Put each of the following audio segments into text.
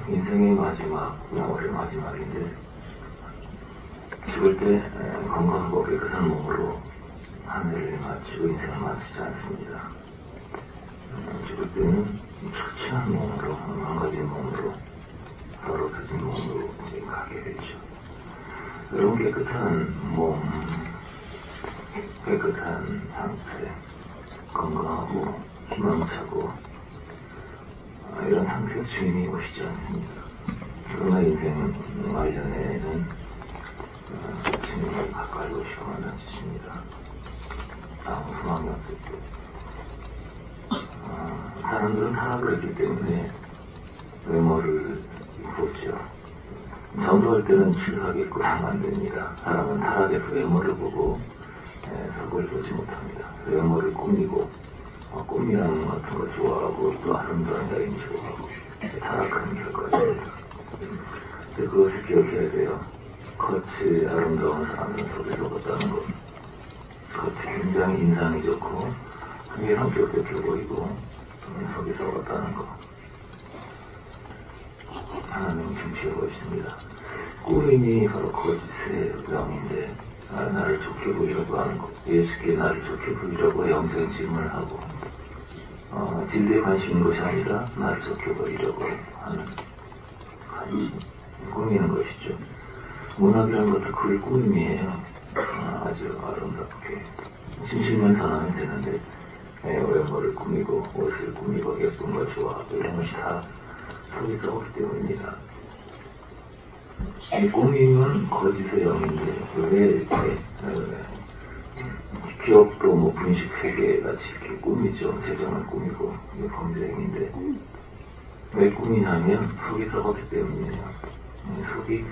인생의 마지막, 올해 마지막인데, 죽을 때 건강하고 깨끗한 몸으로 하늘을 마치고 인생을 마치지 않습니다. 죽을 때는 처치한 몸으로, 망가진 몸으로, 더러워진 몸으로 가게 되죠. 여러분, 깨끗한 몸, 깨끗한 상태, 건강하고 희망차고 이런 상태의 주인이 오시지 않습니다. 그러나 인생 말년에는 주님이 가까이 오시고 만나주십니다. 아무 소망이 없을 때 사람들은 타락을 했기 때문에 외모를 보죠. 전도할 때는 취하겠고 하면 안 됩니다. 사람은 타락해서 외모를 보고 속을 보지 못합니다. 외모를 꾸미고 꿈이라는 것 같은 거 좋아하고 또 아름다운 여인 좋아하고 타락하는 결과입니다. 그것을 기억해야 돼요. 겉이 아름다운 사람은 속이 썩었다는 것. 겉이 굉장히 인상이 좋고 그게 성격도 좋게 보이고 속이 썩었다는 것. 하나님 중시하고 있습니다. 꾸밈이 바로 거짓의 영인데 나를 좋게 보이려고 하는 것. 예수께 나를 좋게 보이려고 영생짐을 하고 진리에 관심 있는 것이 아니라 나를 좋게 보이려고 하는 관심, 꾸미는 것이죠. 문학이라는 것도 그걸 꾸밈이에요. 아주 아름답게 진실면선하면 되는데 외모를 꾸미고 옷을 꾸미고 예쁜 걸 좋아하고 이런 것이 다 속이 썩었기 때문입니다. 이 꾸밈은 거짓의 영인데 왜 이렇게 기업도 분식 세계 같이 이렇게 꾸미죠. 세상을 꾸미고 이게 범죄행위인데 왜 꾸미냐면 속이 썩었기 때문이에요. 속이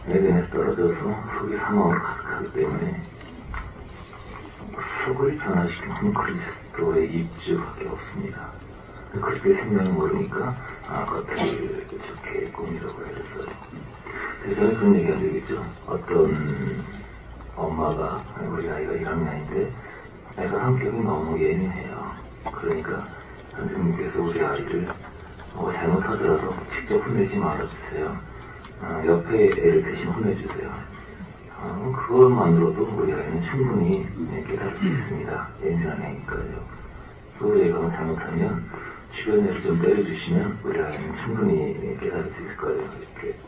에덴에서 떨어져서 속이 사망으로 가득하기 때문에 속을 변화시키는 그리스도의 입주밖에 없습니다. 그렇게 생명을 모르니까 겉을 이렇게 좋게 꾸미라고 해서 대전에 그런 얘기가 되겠죠. 어떤 엄마가 우리 아이가 1학년인데 애가 성격이 너무 예민해요. 그러니까 선생님께서 우리 아이를 잘못하더라도 직접 혼내지 말아주세요. 옆에 애를 대신 혼내주세요. 그것만으로도 우리 아이는 충분히 깨달을 수 있습니다. 예민한 애니까요. 또 애가 잘못하면 주변 애를 좀 때려주시면 우리 아이는 충분히 깨달을 수 있을 거예요. 이렇게.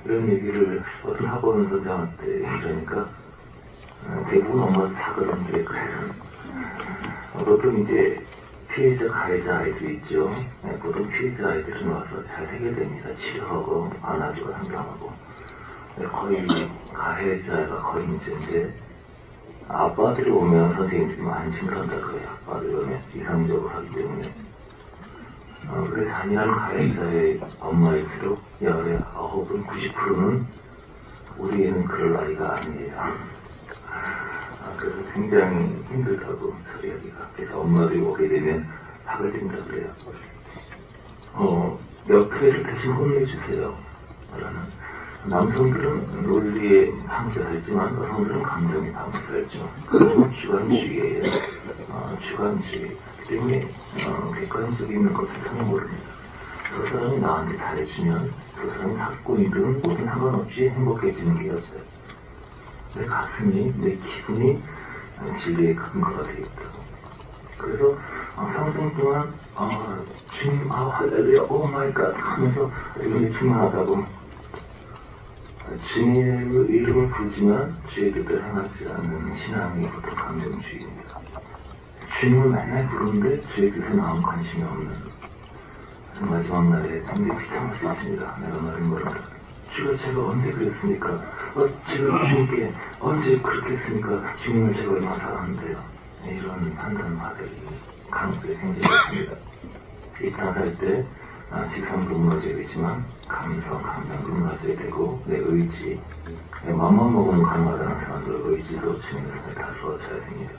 이런 얘기를 어떤 학원 선생한테 이러니까 대부분 엄마도 다 그러는데 보통 이제 피해자, 가해자 아이들 있죠. 보통 피해자 아이들은 와서 잘 해결됩니다. 치료하고 안아주고 상담하고. 거의 가해자가 거의 문제인데 아빠들이 오면 선생님들이 안심을 한다고요. 아빠들이 오면 이상적으로 하기 때문에. 그래서 잔인한 가해자의 엄마일수록 열의 9은 90%는 우리 애는 그럴 나이가 아니에요. 그래서 굉장히 힘들다고 처리하기가. 그래서 엄마들이 오게 되면 학을 댄다 그래요. 옆에를 대신 혼내주세요. 남성들은 논리에 방치하지만 여성들은 감정에 방치하죠. 그건 주관주의예요. 주관주의 때문에 객관적인 있는 것을 전혀 모릅니다. 저 사람이 나한테 잘해주면 저 사람이 사건이든 뭐든 상관없이 행복해지는 게 없어요. 내 가슴이, 내 기분이 진리의 근거가 되겠다고. 그래서 평생 동안 주님, 할렐루야, 오 마이 갓 하면서 이름이 충만하다고 주님의 이름을 부르지만 주의 뜻대로 행하지 않는 신앙이 보통 감정주의입니다. 주님을 맨날 부르는데 주의 뜻에 아무 관심이 없는 마지막 날에 굉장히 비참할 수 있습니다. 내가 말인 거라. 주가 제가 언제 그랬습니까? 제가 주님께 언제 그렇게 했습니까? 주님을 제가 얼마나 사랑하는데요. 이런 판단마들이 강하게 생기겠습니다. 이 타살 때 지상도 무너지겠지만 감성, 감정도 무너져야 되고 내 의지, 내 맘만 먹으면 가능하다는 사람들의 의지도 주님의 다 주어져야 됩니다.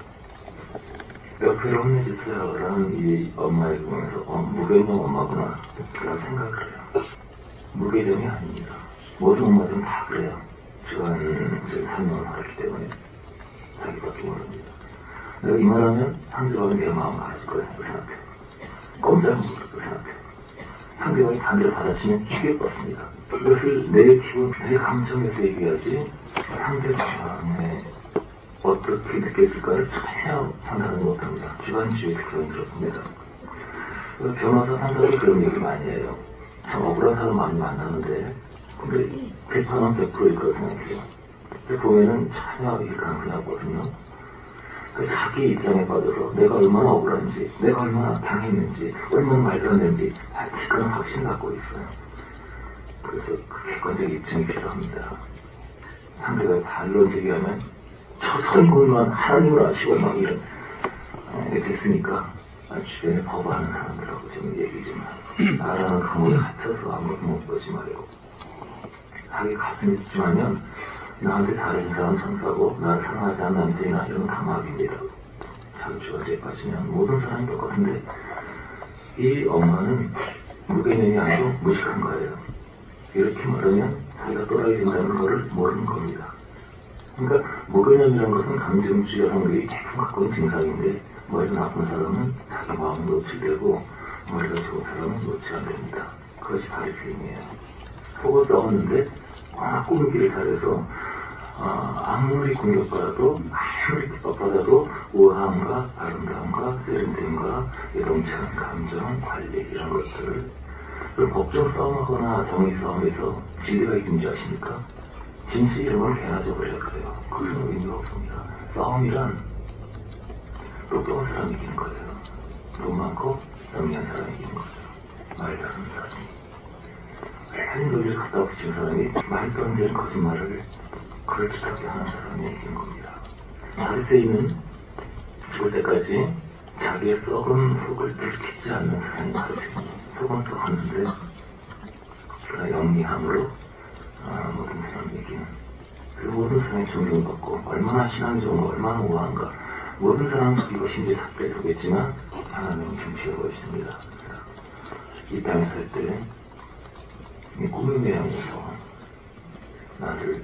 옆에를 혼내주세요 라는 이 엄마의 보면서 무게정 엄마구나 라는 생각을 해요. 무게정이 아닙니다. 모든 엄마들은 다 그래요. 주관적인 설명을 하기 때문에 자기밖에 모릅니다. 내가 이 말하면 상대방이 내 마음을 알아줄 거라고 생각해요. 꼼짝 못할 거 생각해요. 상대방이 반대로 받아치면 죽여버립니다. 이것을 내 기분, 내 감정에서 얘기하지 상대방의 어떻게 느꼈을까를 전혀 상상하지 못합니다. 주관주의에서 그런 그렇습니다. 변호사 상사도 그런 얘기 많이 해요. 참 억울한 사람 많이 만나는데 근데 재판은 100%일 거라고 생각해요. 보면은 전혀 일 가능성이 없거든요. 자기 입장에 빠져서 내가 얼마나 억울한지, 내가 얼마나 당했는지, 얼마나 말도 안 되는지 객관은 확신 갖고 있어요. 그래서 그 객관적 입증이 필요합니다. 상대가 반론 제기하면 저 선군만 하나님을 아시고 막 이런 됐으니까 주변에 거부하는 사람들하고 좀 얘기 좀 하고 나라는 감옥에 갇혀서 아무것도 못 보지 말고 자기 가슴이 집중하면 나한테 다른 사람 천사고 나를 사랑하지 않는 남자이나 이런 감옥입니다. 자기 주관제에 빠지면 모든 사람이 똑같은데 이 엄마는 무개념이 아니고 무식한 거예요. 이렇게 말하면 자기가 또라이 된다는 것을 모르는 겁니다. 그러니까 무개념이라는 것은 감정주의 여성들이 대부분 갖고 있는 증상인데 머리가 나쁜 사람은 자기 마음이 노출되고 머리가 좋은 사람은 노출 안 됩니다. 그것이 바리새인이에요. 속을 싸웠는데 워낙 꾸미기를 잘해서 아무리 공격받아도 아무리 핍박받아도 우아함과 아름다움과 세련됨과 여동찬 감정, 관리 이런 것들을 법정 싸움하거나 정의 싸움에서 진리가 이긴지 아십니까? 진실 이런 건 개나 줘버렸어요. 그것은 의미가 없습니다. 싸움이란 똑똑한 사람이 이기는 거예요. 돈 많고 영리한 사람이 이기는 거죠. 말 다른 사람이. 한 논리를 갖다 붙인 사람이 말도 안 되는 거짓말을 그럴듯하게 하는 사람이 이기는 겁니다. 바리새인은 죽을 때까지 자기의 썩은 속을 들키지 않는 사람이 바리새인이에요. 속은 썩었는데 그러나 영리함으로 모든 사람이 이기는 그 모든 사람이 존경받고 얼마나 신앙이 좋은가 얼마나 우아한가 모든 사람은 이것인지 삭제 되겠지만 하나님은 중시해 보이십니다. 이 땅에 살 때 이 꿈의 모양에서 나를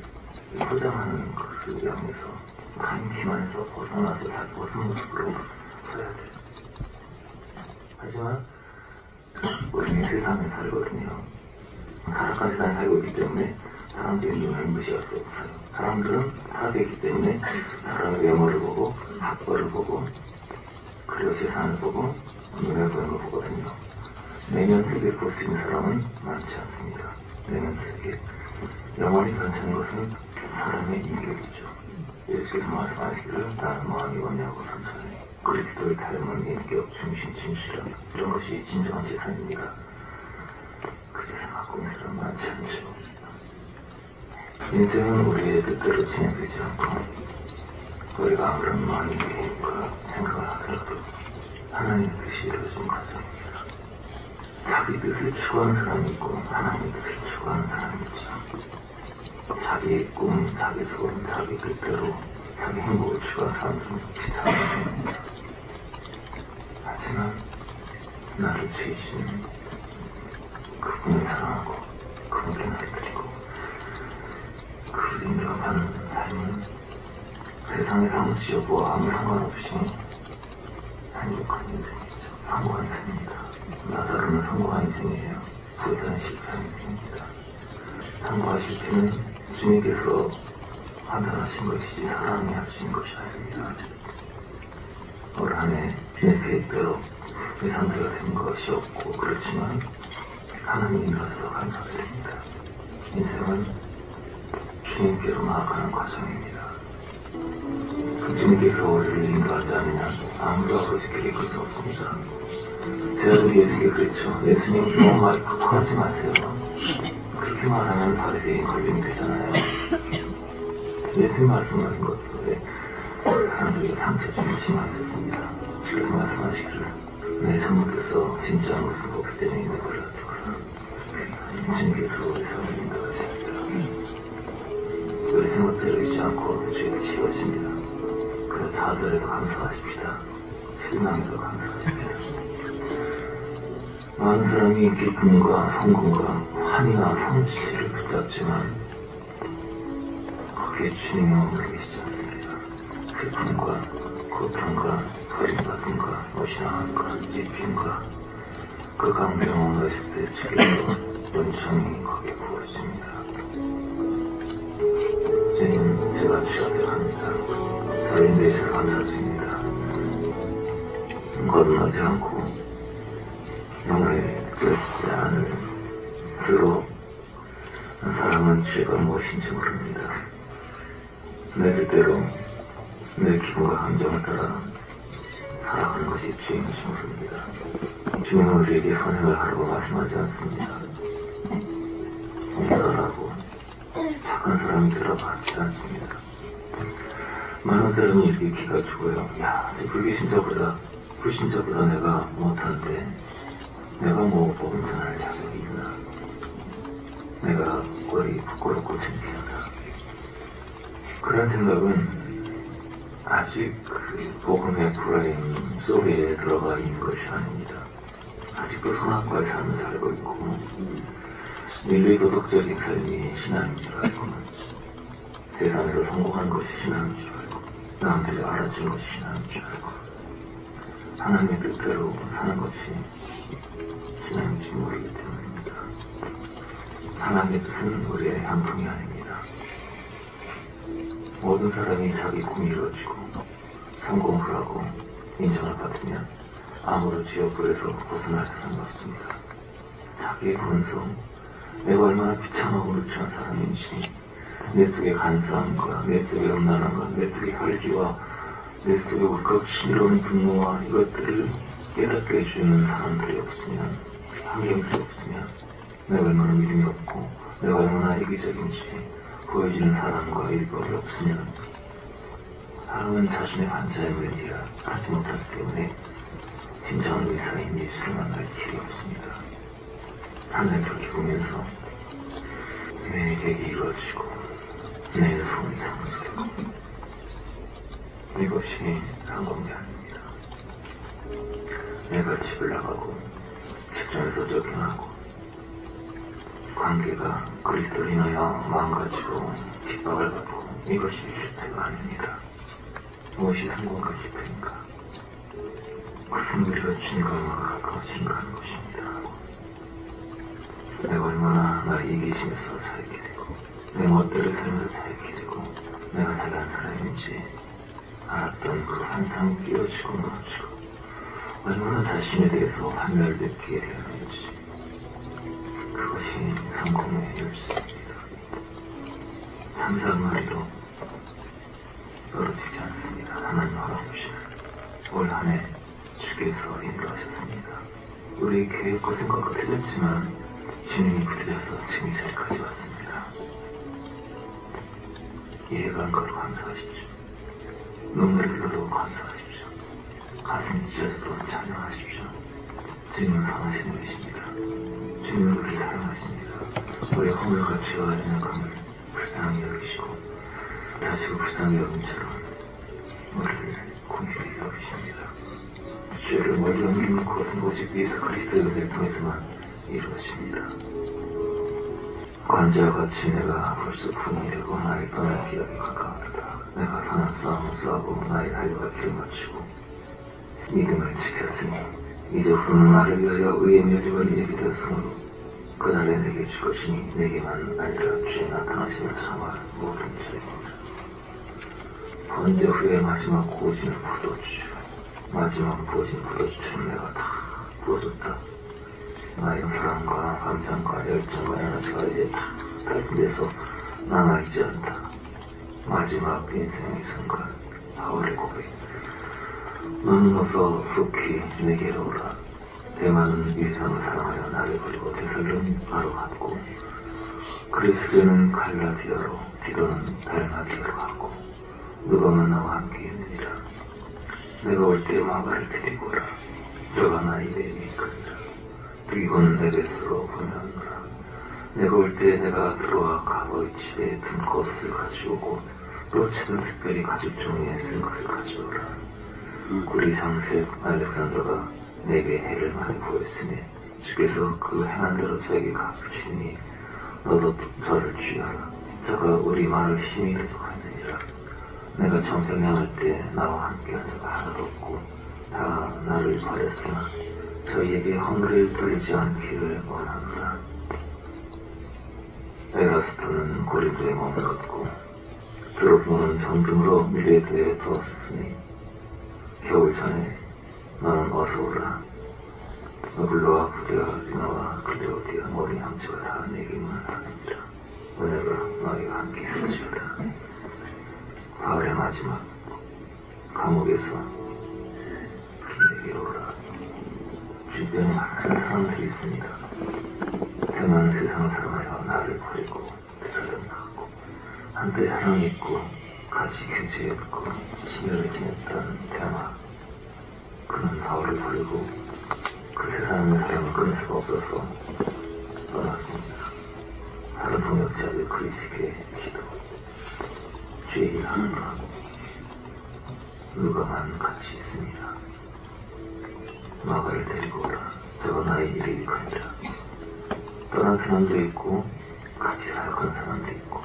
포장하는 것을 향해서 간 기만에서 벗어나서 잘 벗은 모습으로 서야 돼. 하지만 우리는 세상에 살거든요. 사악한 세상에 살고 있기 때문에 사람들이 눈을 무시할 수 없어요. 사람들은 살아있기 때문에 사람의 외모를 보고 학벌을 보고 그리고 세상을 보고 눈을 보는 걸 보거든요. 내면 세계를 볼 수 있는 사람은 많지 않습니다. 내면 세계 영원히 변하는 것은 사람의 인격이죠. 예수께서 말씀하시기를 나는 마음이 원하고 삼천에 그리스도를 닮은 인격, 중심, 진실함 이런 것이 진정한 재산입니다. 그 재산 갖고 있는 사람 많지 않죠. 인생은 우리의 뜻대로 진행되지 않고 우리가 아무런 마음이 생각을 하더라도 하나님의 뜻이 이루어진 과정입니다. 자기 뜻을 추구하는 사람이 있고 하나님의 뜻을 추구하는 사람이 있죠. 자기의 꿈, 자기 소원, 자기 뜻대로 자기 행복을 추구하는 사람들은 비참합니다. 하지만 나를 지으신 그분을 사랑하고 그분께 나를 드리고 그를 인정하는 삶은 세상의 아무지 여부와 아무 상관없이 행복한 인생이죠. 성공한 삶입니다. 나사로는 성공한 인생이에요. 부자는 실패한 인생입니다. 성공과 실패는 주님께서 판단하신 것이지 사람이 하신 것이 아닙니다. 올 한 해 내 계획대로 예상대로 된 것이 없고 그렇지만 하나님이 일어서서 감사드립니다. 인생은 주님께로 나아가는 과정입니다. 주님께서 우리를 인도하지 않으면 아무도 아버지께 이끌 수 없습니다. 제자들이 예수께 그랬죠. 예수님 너무 말 걱정하지 마세요. 그렇게 말하면 바리새인 걸림이 되잖아요. 예수님 말씀하신 것들에 사람들이 상처 좀 심하셨습니다. 그래서 말씀하시기를 내 잘못해서 진짜 무슨 법을 때문에 내버려두거라. 주님께서 우리 삶을 인도하십니다. 우리 생각대로 있지 않고 주의 지어집니다. 그래서 자들에도 감사하십시다. 신앙에도 감사하십시다. 많은 사람이 기쁨과 성공과 환희와 성취를 붙잡지만 거기에 주님이 머물러 계시지 않습니다. 슬픔과 고통과 버림받음과 무시당함과 찢김과 그 강병원 넣었을 때 집에서 은총이 거기에 부어집니다. 주님, 제가 취업합니다. 저희 넷을 감사드립니다. 거듭나지 않고 영혼에 끄지 않을 스스로 사람은 죄가 무엇인지 모릅니다. 내 뜻대로 내 기분과 감정을 따라 살아가는 것이 죄인지 모릅니다. 주님은 우리에게 선행을 하라고 말씀하지 않습니다. 용서하라고 착한 사람이 되라고 하지 않습니다. 많은 사람이 이렇게 기가 죽어요. 야, 불신자보다 내가 못한데 내가 뭐 복음 전할 자격이 있나? 내가 꼴이 부끄럽고 창피하다. 그런 생각은 아직 그 복음의 프레임 속에 들어가 있는 것이 아닙니다. 아직도 선악과의 삶을 살고 있고 인류의 도덕적인 삶이 신앙인 줄 알고 세상에서 성공하는 것이 신앙인 줄 알고 남들이 알아주는 것이 신앙인 줄 알고 하나님의 뜻대로 사는 것이 신앙인지 모르기 때문입니다. 하나님의 뜻은 우리의 향품이 아닙니다. 모든 사람이 자기 꿈이 이루어지고 성공을 하고 인정을 받으면 아무런 지옥불에서 벗어날 수는 없습니다. 자기의 본성, 내가 얼마나 비참하고 루치한 사람인지, 내 속의 간사함과 내 속의 음란함과 내 속의 혈기와 내 속에 울컥 치밀어오는 분노와 이것들을 깨닫게 해주는 사람들이 없으면, 환경들이 없으면 내가 얼마나 믿음이 없고 내가 얼마나 이기적인지 보여지는 사람과 일벌이 없으면 사람은 자신의 반사임을 이해하지 못하기 때문에 진정한 의사인 예수를 만날 길이 없습니다. 하늘을 그렇게 보면서 내 계획이 이루어지고 내 소원이 성취되고 이것이 성공이 아닙니다. 내가 집을 나가고 직장에서 쫓겨나고 관계가 그리스도를 인하여 망가지고 핍박을 받고 이것이 실패가 아닙니다. 무엇이 성공과 실패인가? 그것은 우리가 주님과 가까워진가 하는 것입니다. 내가 얼마나 나의 이기심에서 살게 되고 내 멋대로 삶을 살게 되고 내가 잘난 사람인지 알았던 그 환상이 끼어지고 무너지고 얼마나 자신에 대해서 환멸을 느끼게 되었는지 그것이 성공의 열쇠입니다. 상상머리로 떨어지지 않습니다. 하나님 허락주시는 올 한 해 주께서 인도하셨습니다. 우리 계획과 생각과 틀렸지만 주님이 부드려서 지금 이 자리까지 왔습니다. 이해가 안 가도 감사하십시오. 눈물을 흘러도 감사하십시오. 가슴이 찢어져도 찬양하십시오. 주님은 선하신 분이십니다. 주님은 우리를 사랑하십니다. 우리의 허물과 죄와 연약함을 불쌍히 여기시고 다시고 불쌍히 여긴 처럼 우리를 긍휼히 여기십니다. 죄를 멀리 옮기는 것은 오직 예수 그리스도의 은혜를 통해서만 이루어집니다. 관자와 같이 내가 벌써 분이 되고 나의 떠날 기약이 가까웠다. 내가 선한 싸움을 싸우고 나의 달려갈 길을 마치고 믿음을 지켰으니 이제 후는 나를 위하여 의의 묘지가 예비되었으므로 그날에 내게 줄 것이니 내게만 아니라 주의 나타나심을 참아 모든 죄입니다. 번제 후에 마지막 구워지는 포도주 마지막 부어진 포도주처럼 내가 다 부어줬다. 나의 사랑과 감상과 열정과 에너지가 이제 다 발전돼서 남아있지 않다. 마지막 인생의 순간 바울의 고백. 너는 어서 속히 내게로 오라. 대만은 위상을 사랑하여 나를 버리고 데살로니가로 갔고 그리스도는 갈라디아로 디도는 달마디아로 갔고 누가만 나와 함께 있느니라. 내가 올 때 마가를 데리고 오라. 저가 나의 이름이 이끌리라. 이건 에베소로 보내었노라. 내가 올 때 내가 들어와 과거의 집에 든 것을 가져오고 또 책은 특별히 가죽 종이에 쓴 것을 가져오라. 구리 장색 알렉산더가 내게 해를 많이 보였으니 주께서 그 행한 대로 저에게 갚으시니 너도 저를 취하라. 저가 우리 말을 심히 해석하느니라. 내가 정평양할 때 나와 함께한 자가 하나도 없고 다 나를 버렸으나 저희에게 허물을 돌리지 않기를 원합니다. 에라스토는 고린도에 머물렀고 드로피모는 전등으로 밀레트에 두었으니 겨울 전에 너는 어서 오라. 너블로와 부데와 리나와 클레오디아 모든 형제가 다 내게 문안하느니라. 은혜가 너희와 함께 있을지어다. 가을의 마지막 감옥에서 내게 오라. 주변에 많은 사람들이 있습니다. 대만 세상을 사랑하여 나를 버리고 되살려나갔고 한때 사랑했고 같이 교제했고 친밀을 지냈던 대마. 그는 바울을 버리고 그 세상의 사랑을 끊을 수가 없어서 떠났습니다. 다른 동역자들 그리스도의 기도 죄일 하느라 누가만 같이 있습니다. 마가를 데리고 오라. 저가 나의 일이 일하니라. 떠난 사람도 있고 같이 사역한 사람도 있고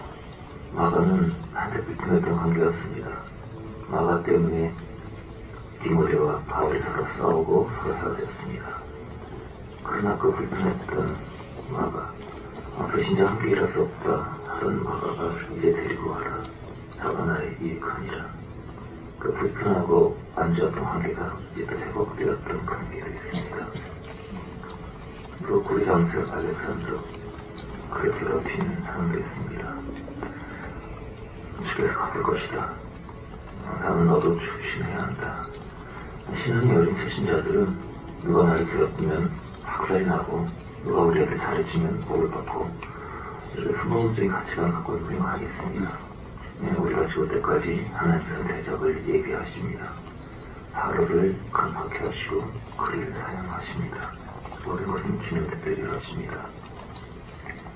마가는 한때 불편했던 관계였습니다. 마가 때문에 디모데와 바울이 서로 싸우고 서로 싸워졌습니다. 그러나 그 불편했던 마가 배신자 함께 일할 수 없다 하던 마가가 이제 데리고 와라. 저가 나의 이익하니라. 그 불편하고 안 좋았던 관계가 이제 또 회복되었던 관계가 있습니다. 또 구리장수 알렉산더 그를 괴롭히는 사람도 있습니다. 죽여서 갚을 것이다. 나는 너도 죽신해야 한다. 신앙이 어린 최신자들은 누가 나를 괴롭히면 학살이 나고 누가 우리한테 잘해주면 복을 받고 이렇게 순간적인 가치관을 갖고 운영하겠습니다. 우리가 죽을 때까지 하나님께서 대적을 예비하십니다. 하루를 간파케 하시고 그리를 사용하십니다. 모든 것은 주님 뜻대로 하십니다.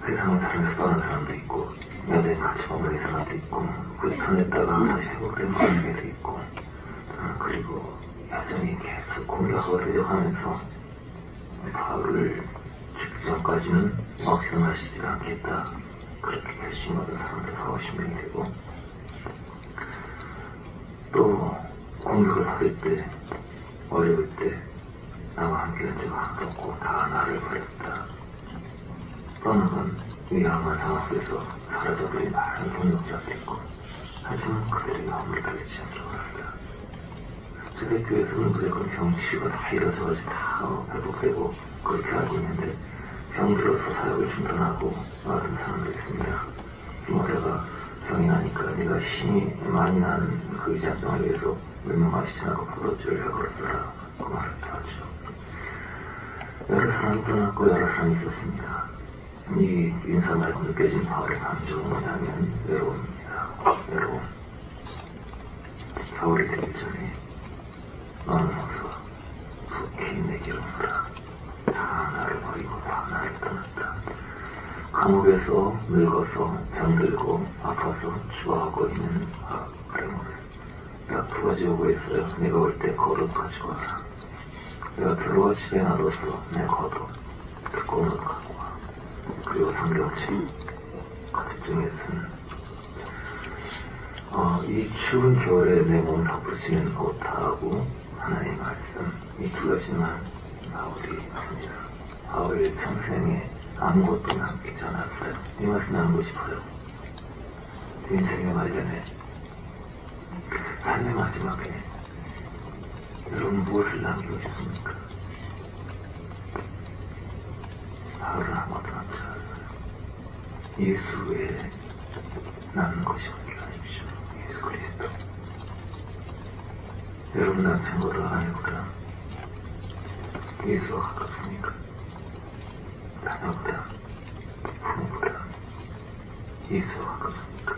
세상을 사랑해서 떠난 사람도 있고 여전히 같이 머무는 사람도 있고 불편했다가 다시 회복된 관계도 있고 그리고 여전히 계속 공격하고 대적하면서 바울을 죽기 전까지는 막상하시지 않겠다 그렇게 결심하던 사람도 40명이 되고 또 공격을 받을 때 어려울 때 나와 함께한 적이 하나도 없고 다 나를 버렸다. 떠나간 위험한 상황 속에서 사라져버린 많은 동역자도 있고 하지만 그들에게 허물을 달리지 않기로 합니다. 제대교에서는 무조건 병치가 다 이뤄져가지고 다 회복되고 그렇게 알고 있는데 병들어서 사역을 중단하고 나던 사람도 있습니다. 디모데가 병이 나니까 내가 힘이 많이 나는 그 장정을 위해서 몇 명 마시지 않고 부러지를 걸었더라 그 말을 하죠. 여러 사람이 떠났고 여러 사람이 있었습니다. 이 인사 말고 느껴진 바울의 감정은 뭐냐면 외로움입니다. 외로움. 바울이 되기 전에 너는 어서 속히 내게로 오라. 다 나를 버리고 다 나를 떠났다. 감옥에서 늙어서 병들고 아파서 죽어가고 있는 아레모를 내가 두 가지 오고 있어요. 내가 올 때 겉옷 가지고 와라. 내가 들어와 집에 놔둬서 내 겉옷 두꺼운 옷 갖고 와. 그리고 성경책 가득 중에 쓴 이 추운 겨울에 내 몸 덮으시는 옷하고 하나의 말씀 이 두 가지만 바울이 합니다. 바울이 평생에 아무것도 남기지 않았어요. 이 말씀 나누고 싶어요. 인생의 말년에 삶의 마지막에 여러분 무엇을 남기고 싶습니까? 바울은 아무것도 남지 않았어요. 예수 외에 남는 것이 없게 하십시오. 예수 그리스도. 여러분 남편보다 아내보다 예수가 가깝습니까? 자녀보다 부모보다 예수가 가깝습니까?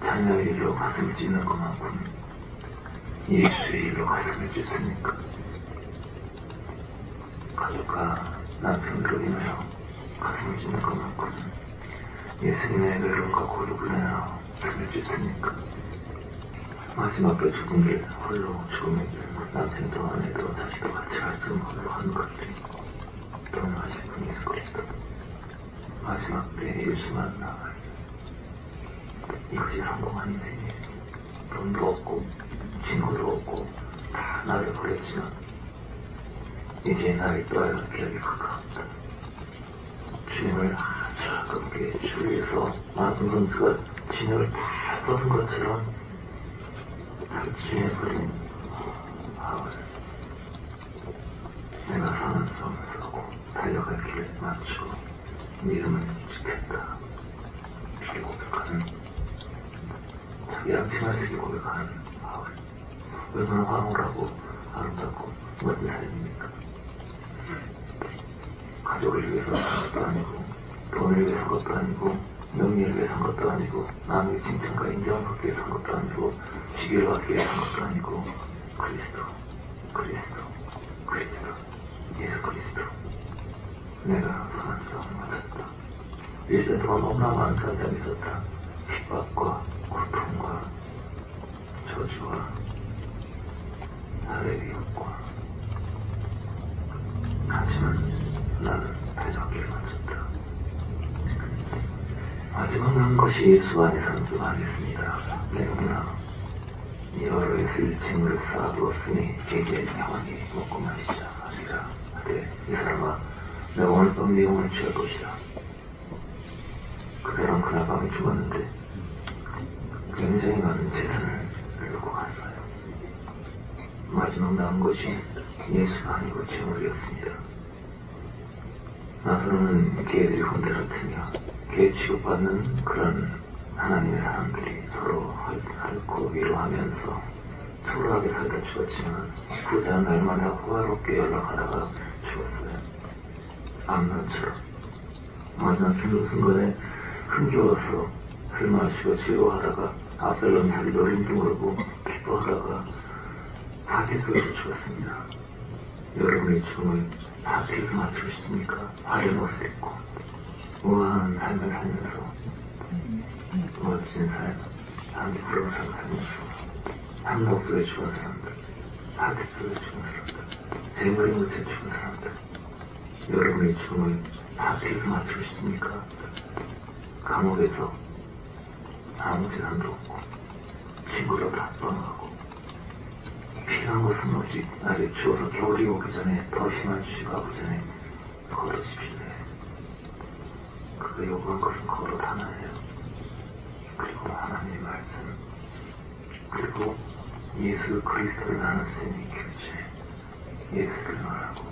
자녀의 일로 가슴을 찢는 것만큼 예수의 일로 가슴을 찢습니까? 가족과 남편으로 인하여 가슴을 찢는 것만큼 예수님의 외로움과 고독을 인하여 가슴을 찢습니까? 마지막에 죽은 길 홀로 죽음의 길 남편도 아내도 자식도 같이 갈 수 없는 홀로 한 것들이 결혼하신 분 예수 그리스도 마지막 때 예수만 나아요. 이것이 성공한 인생이에요. 돈도 없고 친구도 없고 다 나를 버렸지만 이제 나의 또한 기억이 가까웠다. 주님을 아주 가깝게 주 위에서 많은 선수가 진영을 다 쏟은 것처럼 주님버린 바울. 내가 사는 싸움을 서고 달려갈 길을 맞추고 믿음을 지켰다. 이렇게 고백하는, 자기 양심을 새기 고백하는 바울. 얼마나 황홀하고 아름답고 멋진 삶입니까? 가족을 위해서 산 것도 아니고, 돈을 위해 산 것도 아니고, 명예를 위해 산 것도 아니고, 남의 칭찬과 인정을 받기 위해 산 것도 아니고, 지위를 받기 위해 산 것도 아니고, 그리스도, 예수 그리스도. 내가 선한 싸움을 맞았다. 일생 동안 너무나 많은 전쟁이 있었다. 핍박과 고통과 저주와 나의 위협과. 하지만 나는 대적기를 마쳤다. 마지막 남은 것이 예수 안에서는 좀 알겠습니다. 내가 여러 예술 징후를 쌓아두었으니 이제 평안히 먹고 마시자 하리라. 하되 이 사람아, 내가 오늘 밤 네 영혼을 취할 것이다. 그 사람 그날 밤에 죽었는데 굉장히 많은 재산을 잃고 갔어요. 마지막 남은 것이 예수가 아니고 재물이었습니다. 나서로는 개들이 혼대를 트며 개 취급받는 그런 하나님의 사람들이 서로 앓고 위로하면서 초라하게 살다 죽었지만 부자는 날마다 호화롭게 연락하다가 죽었어요. 암란처럼. 마지막 순간에 흥겨워서 술 마시고 즐거워하다가 압살롬 살이 노림도 모르고 기뻐하다가 파티에서 죽었습니다. 여러분의 죽음을 파티에서 맞추고 싶습니까? 화려한 옷을 입고 우아한 삶을 살면서 멋진 삶, 사람들이 부러운 삶을 살면서 한복 속에 죽은 사람들, 파티 속에 죽은 사람들, 재물의 못에 죽은 사람들. 여러분의 죽음을 파티에서 맞추고 싶습니까? 감옥에서 아무 재산도 없고 친구로 다 떠나가고 필요한 것은 오직 나를 주어서 겨울이 오기 전에 더 심한 주가 오기 전에 걸어주시네. 그가 요구한 것은 걸어 하나예요. 그리고 하나님의 말씀, 그리고 예수 그리스도를 나누시는 교체, 예수를 말하고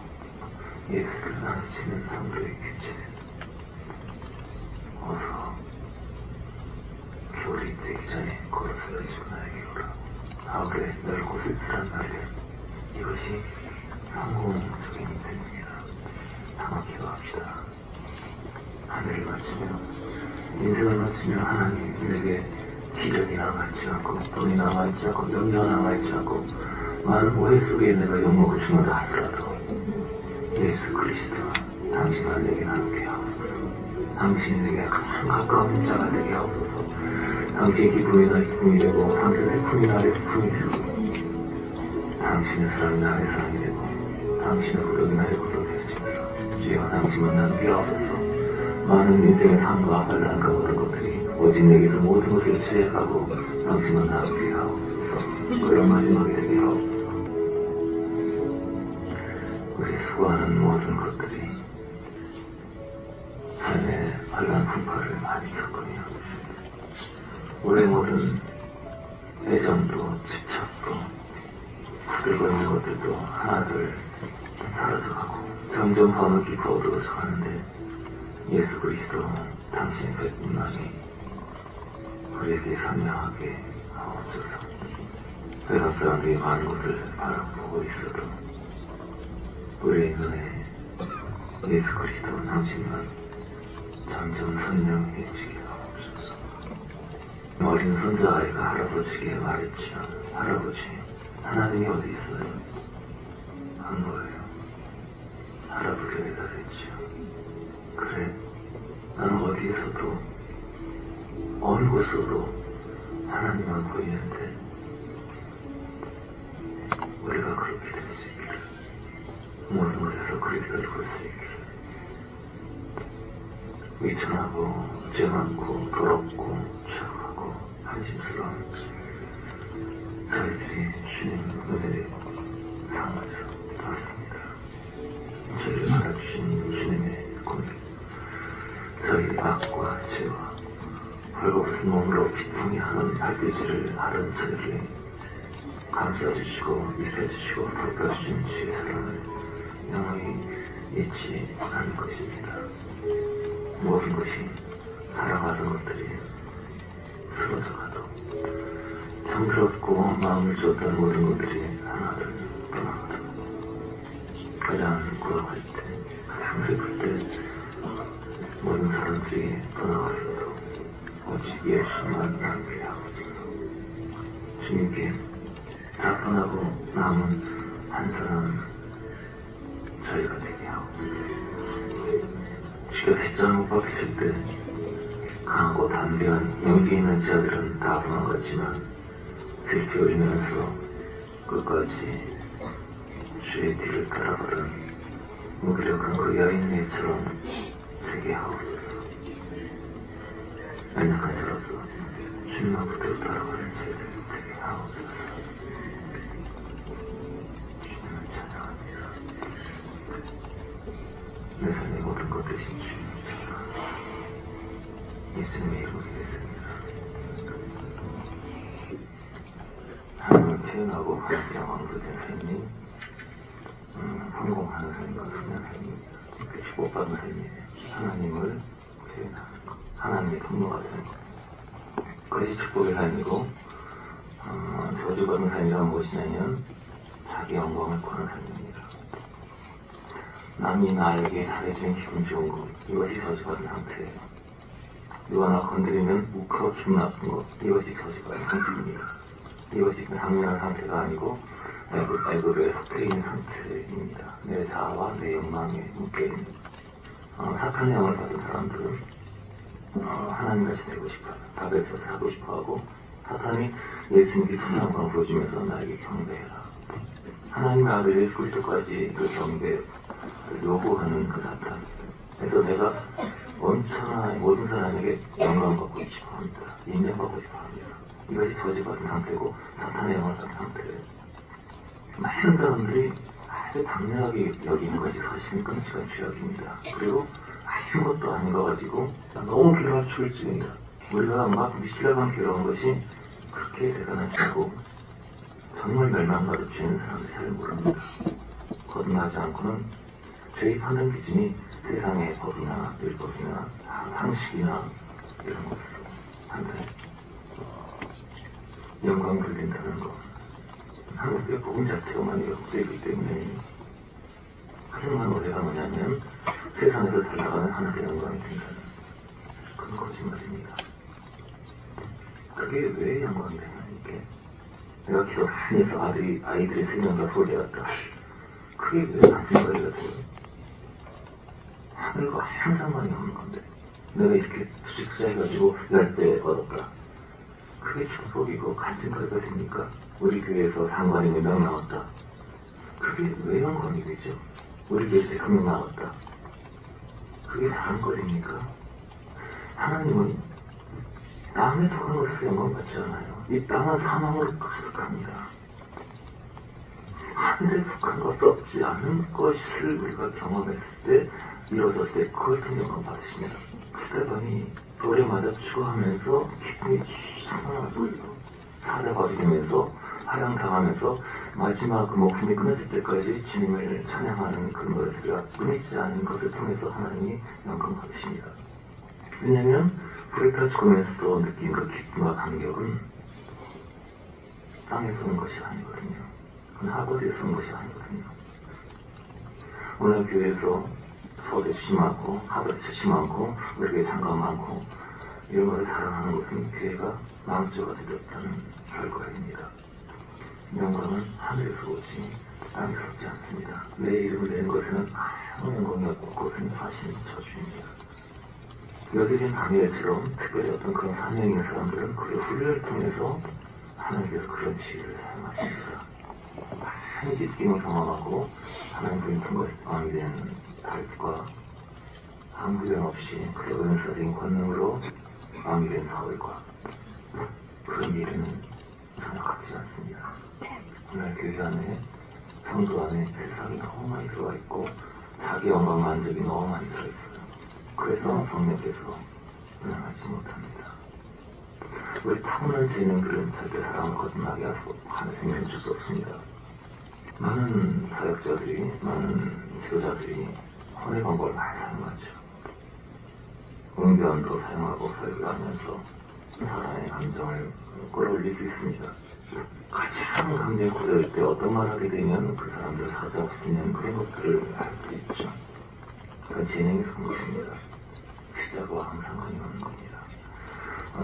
예수를 나누시는 성도의 교체. 어서 겨울이 되기 전에 걸어서 해주고 나에게 오라. 아울에 널 곳을 쓰란 말이야. 이것이 성공적인 인생입니다. 한번 기도합시다. 하늘을 마치며 인생을 마치며 하나님, 내게 기력이 남아있지 않고 돈이 남아있지 않고 명예가 남아있지 않고 많은 오해 속에 내가 욕먹을 주는다 하더라도 예수 그리스도, 당신을 내게 나누게 하옵소서. 당신이 내게 가장 가까운 자가 되게 하옵소서. 당신의 기쁨이 나의 기쁨이 되고 당신의 품이 나의 품이 되고 당신의 사랑이 나의 사랑이 되고 당신의 구속이 나의 구속이 되시옵소서. 주여, 당신만 나누게 하옵소서. 많은 인생의 삶과 환란과 모든 것들이 오직 내게서 모든 것을 취해가고 당신만 나누게 하옵소서. 그런 마지막이 되게 하옵소서. 우리 수고하는 모든 것들이 삶의 환란 풍파를 많이 겪으며 우리의 모든 애정도 집착도 후들거리는 것들도 하나둘 사라져가고 점점 밤을 깊어 어두워져 가는데 예수 그리스도, 당신의 백분만이 우리에게 선명하게 하옵소서. 세상 사람들이 많은 것을 바라보고 있어도 우리의 눈에 예수 그리스도, 당신만 점점 선명해지게 하옵소서. 어린 손자아이가 할아버지에게 말했지요. 할아버지, 하나님이 어디 있어요? 안 보여요. 할아버지가 대답했지요. 그래, 나는 어디에서도 어느 곳으로 하나님만 보이는데 우리가 그렇게 될 수 있기를, 모든 곳에서 그리스도를 볼 수 있기를. 위천하고 죄 많고 더럽고 추악하고 한심스러운 저희들이 주님 은혜의 상에서 왔습니다. 저희 악과 죄와 벌거벗은 몸으로 기풍이하는 발길질을 하던 저에게 감싸주시고 입혀주시고 덮어주신 주의 사랑을 영원히 잊지 않을 것입니다. 모든 것이 살아가던 것들이 쓰러져 가도 정스럽고 마음을 줬던 모든 것들이 하나를 떠나가도 가장 고독할 때, 가장 슬플 때 모든 사람들이 떠나가서도 오직 예수만 남게 하옵소서. 주님께 다 떠나고 남은 한 사람 저희가 되게 하옵소서. 주가 십자가 못 박히실 때 강하고 담대한 용기 있는 자들은 다 도망갔지만 들피 울리면서 끝까지 주의 뒤를 따라가던 무기력한 그 여인네처럼 되게 하옵소서. 연약한 자로서 주님만 붙들어 따라가는 저희들 되게 하옵소서. 주님을 찬양합니다. 내 삶의 모든 것 대신 주님을 찬양합니다. 예수님의 이름으로 기도했습니다. 하나님을 표현하고 하나님이랑 왕소된 삶이 성공하는 삶과 순한 삶입니다. 축복받은 삶이에요. 하나님을 표현하는 것, 하나님의 분노가 되는 것. 그것이 축복의 삶이고 저주받은 삶이란 무엇이냐면 자기 영광을 구하는 삶입니다. 남이 나에게 잘해주는 기분 좋은 것, 이것이 저주받은 상태예요. 누가 나 건드리면 욱하고 기분 나쁜 것, 이것이 저주받은 상태입니다. 이것이 당연한 상태가 아니고 애굽에 속해 있는 상태입니다. 내 자아와 내 욕망에 묶여있는 사탄의 영을 받은 사람들은 하나님같이 되고 싶어요. 다베에서 하고 싶어하고 사탄이 예수님께 풍성한 보여주면서 나에게 경배해라. 하나님의 아들 예수 그리스도까지 그 경배를 요구하는 그 사탄. 그래서 내가 온천하 모든 사람에게 영광받고 싶어합니다. 인정받고 싶어합니다. 이것이 저주받은 상태고 사탄의 영을 받은 상태예요. 많은 사람들이 아주 당연하게 여기는 것이 사실은 끔찍한 죄악입니다. 그리고 아무것도 아닌 거 가지고 너무 괴로워 죽을 지경이다. 우리가 막 미치려고 괴로운 것이 그렇게 대단하지 않고 정말 멸망과도 죄는 사람들이 잘 모릅니다. 거듭나지 않고는 죄의 판단 기준이 세상의 법이나 율법이나 상식이나 이런 것으로 판단해 영광을 돌린다는 것. 한국의 복음 자체가 많이 역대이기 때문에 하지만 오해가 뭐냐면 세상에서 살아가는 하나님의 영광이 된다는 그런 거짓말입니다. 그게 왜 영광이 되냐 이게 내가 기도 많이 해서 아이들의 생명과 소리였다. 그게 왜 거짓말이가 돼요? 하늘과 항상 많이 오는 건데 내가 이렇게 투식사해가지고 10배 얻었다. 그게 축복이고 간증거리가 됩니까? 우리 교회에서 상관이 4명 나왔다. 그게 왜 영광이 되죠? 우리 교회에서 1명 나왔다. 그게 다른 거리입니까? 하나님은 땅에 속한 것을 영광받지 않아요. 이 땅은 사망으로 가득합니다. 하늘에 속한 것 없지 않은 것을 우리가 경험했을 때 이루어졌을 때 그것을 영광받으십니다. 스테반이 돌에 맞아 죽어가면서 기쁨이 상하고 사자 버리면서 하향당하면서 마지막 그 목숨이 끊어질 때까지 주님을 찬양하는 그런 것들이 끊이지 않은 것을 통해서 하나님이 영광 받으십니다. 왜냐하면 불에 타서 죽으면서도 느낀 그 기쁨과 감격은 땅에서 온 것이 아니거든요. 그건 하늘에서 온 것이 아니거든요. 오늘 교회에서 서대 주시 많고 하버드 주시 많고 우리 교회 장관 많고 이런 것을 사랑하는 것은 교회가 마음조가 되었다는 결과입니다. 영광은 하늘에서 오지 땅에서 오지 않습니다. 내 이름을 내는 것은 아무 영광이 없고 그것은 사실은 저주입니다. 여기는 다니엘처럼 특별히 어떤 그런 사명이 있는 사람들은 그 훈련을 통해서 하나님께서 그런 지혜를 사용하십니다. 많이 기쁨을 경험하고 하나님 부인 것 왕이 된 다윗과 아무 후련 없이 그의 은사적인 권능으로 왕이 된 사울과 그런 일은 전혀 같지 않습니다. 오늘 교회 안에 성도 안에 세상이 너무 많이 들어와 있고 자기 영광 만족이 너무 많이 들어있어요. 그래서 성령께서 운행하지 못합니다. 우리 타고난 재능들은 절대 사람을 거듭나게 하는 생명을 줄 수 없습니다. 많은 사역자들이, 많은 지도자들이 혼의 방법을 많이 사용하죠. 응변도 사용하고 사역을 하면서 사람의 감정을 끌어올릴 수 있습니다. 가장 감정이 고조될 때 어떤 말을 하게 되면 그 사람들을 사로잡을 수 있는 그런 것들을 알 수 있죠. 그건 재능이 큰 것입니다. 시작과 항상 관여하는 겁니다.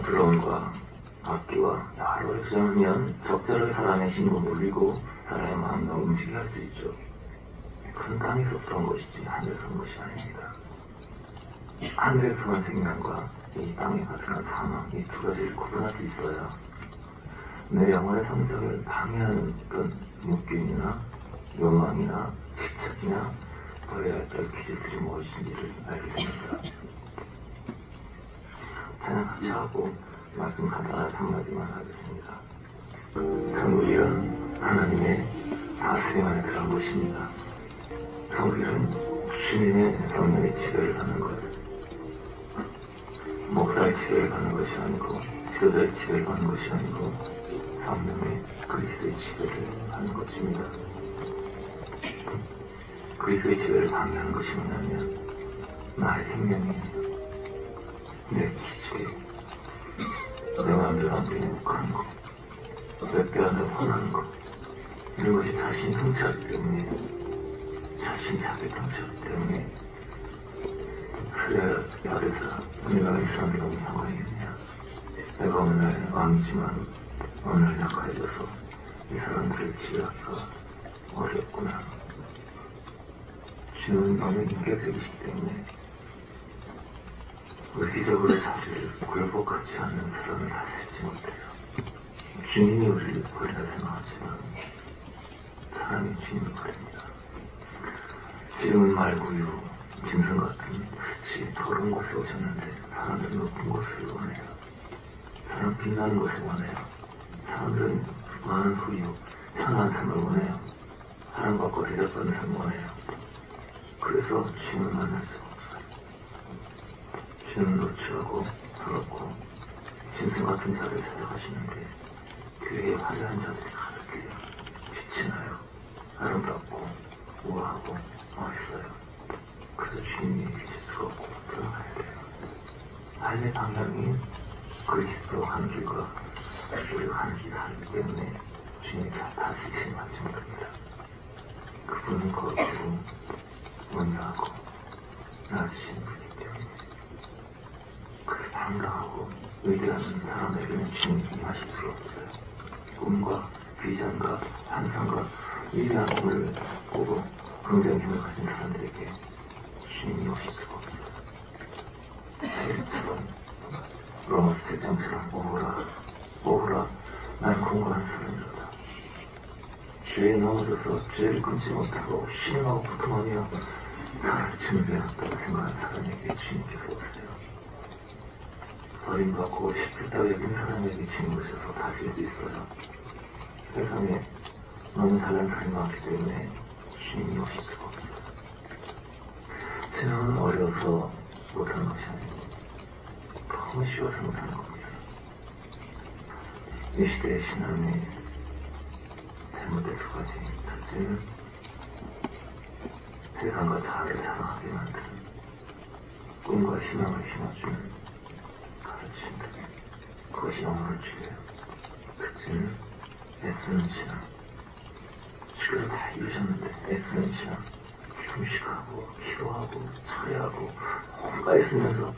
드럼과 악기와 여러 가지 조정하면 적절하게 사람의 심금을 울리고 사람의 마음을 움직이게 할 수 있죠. 그건 땅에서 온 것이지 하늘에서 온 것이 아닙니다. 하늘에서 온 생명과 이 땅에 가득한 사망, 이 두 가지를 구분할 수 있어야 내 영혼의 성장을 방해하는 어떤 묶임이나 욕망이나 집착이나 버려야 할 기질들이 무엇인지를 알게 됩니다. 찬양 같이 하고 말씀 간단하게 한마디만 하겠습니다. 성국일은 하나님의 다스림 안에 들어간 것입니다. 성국일은 주님의 성령의 지배를 받는 것, 목사의 지배를 받는 것이 아니고 지도자의 지배를 받는 것이 아니고 성령의 그리스도의 지배를 받는 것입니다. 그리스도의 지배를 방해하는 것이 뭐냐면 나의 생명이 내 기질이 내 마음대로 안 되는 그런 거, 몇개 안에 원하는 거, 이런 것이 자신 성취하기 때문에, 자신 자기 성취하기 때문에, 그래야 야외에서 내가 이 사람들과 무슨 상관이 있느냐. 내가 어느 날 왕이지만 어느 날 약해져서 이 사람들을 지배하기가 어렵구나. 주는 너무 인격적이시기 때문에 의지적으로 자기를 굴복하지 않는 사람을 다스리지 못해요. 주님이 우리를 버리라 생각하지만 사람이 주님을 버립니다. 지금은 말고요, 짐승 같은 흙이 더러운 곳에 오셨는데 사람들은 높은 곳을 원해요. 사람 빛나는 것을 원해요. 사람들은 많은 소유, 편한 삶을 원해요. 사람과 대접받는 삶을 원해요. 그래서 주님을 만날 수 없어요. 주님은 노출하고 더럽고 짐승 같은 자를 찾아가시는데 교회에 화려한 자들이 가득해요. 빛이 나요. 아름답고 우아하고 멋있어요. 그래서 주님이 계실 수가 없고 들어가야 돼요. 삶의 방향이 그리스도 가는 길과 우리가 가는 길이 다르기 때문에 주님이 다스리시지 못합니다. 그분은 거룩하고 온유하고 낮으신 분이기 때문에 그렇게 당당하고 위대한 사람에게는 주님이 임하실 수가 없어요. 꿈과 비전과 환상과 위대한 꿈을 꾸고 긍정의 힘을 가진 사람들에게 주님이 오실 수가 없어요. 다윗처럼 로마서 7장처럼 오호라 난 공고한 사람이로다. 죄에 넘어져서 죄를 끊지 못하고 신음하고 고통하며 나를 준비해놨다고 생각하는 사람에게 주님께서 오세요. 버림받고 싶었다고 여긴 사람에게 주님 오셔서 다스릴 수 있어요. 세상에 너무 잘난 사람이 많기 때문에 주님이 오실 수가 없어요. 신앙은 어려워서 못하는 것이 아니고 너무 쉬워서 못하는 겁니다. 이 시대의 신앙이 잘못된 두 가지. 첫째는 세상과 자아를 사랑하게 만드는 꿈과 희망을 심어주는 가르침들. 그것이 영혼을 죽여요. 첫째는 애쓰는 신앙. 주께서 다 이루셨는데 애쓰는 신앙. 금식하고 기도하고 철회하고 뭔가 애쓰면서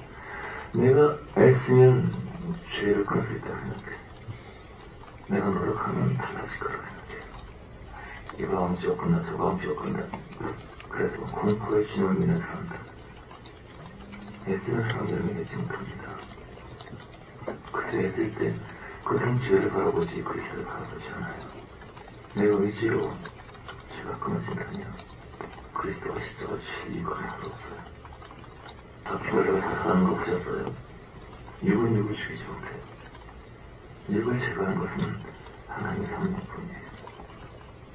내가 애쓰면 죄를 끊을 수 있다고 생각해. 내가 노력하면 달라질 거라고 생각해. 이 마음 지었건다 저 마음 지었건다. 그래서 공포의 진을 믿는 사람들, 애쓰는 사람들을 믿지 못합니다. 그래서 애쓸 때 그런 죄를 바라보지 그리스도를 바라보지 않아요. 내 의지로 죄가 끊어진다면 그리스도가 십자가 주실 이유가 하나도 없어요. 다큐멘터리가 사사하는 거 보셨어요? 육은 육을 죽이지 못해요. 육을 제거하는 것은 하나님의 성령뿐이에요.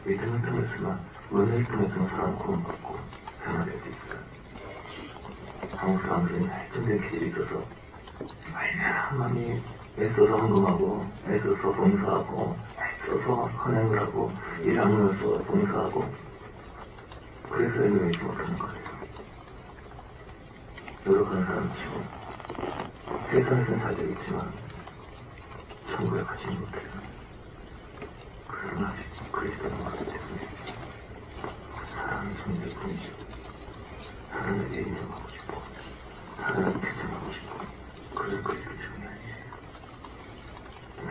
믿음을 통해서만, 은혜를 통해서만 사람은 구원받고 변화될 수 있어요. 성스러운 발전된 기질이 있어서 얼마나 하나님이 애써서 헌금하고 애써서 봉사하고 애써서 헌행을 하고 일하면서 봉사하고 그래서 엘리베이터 있지 못하는 거예요. 노력하는 사람 치고 세상에서는 잘 되겠지만 천국에 가지는 못해요. 그러나 아직 그리스도는 못했습니다. 사랑이 존재뿐이죠. 사랑에게 인정하고 싶고 사랑을 채점하고 싶고 그걸 그리스도 중요하지.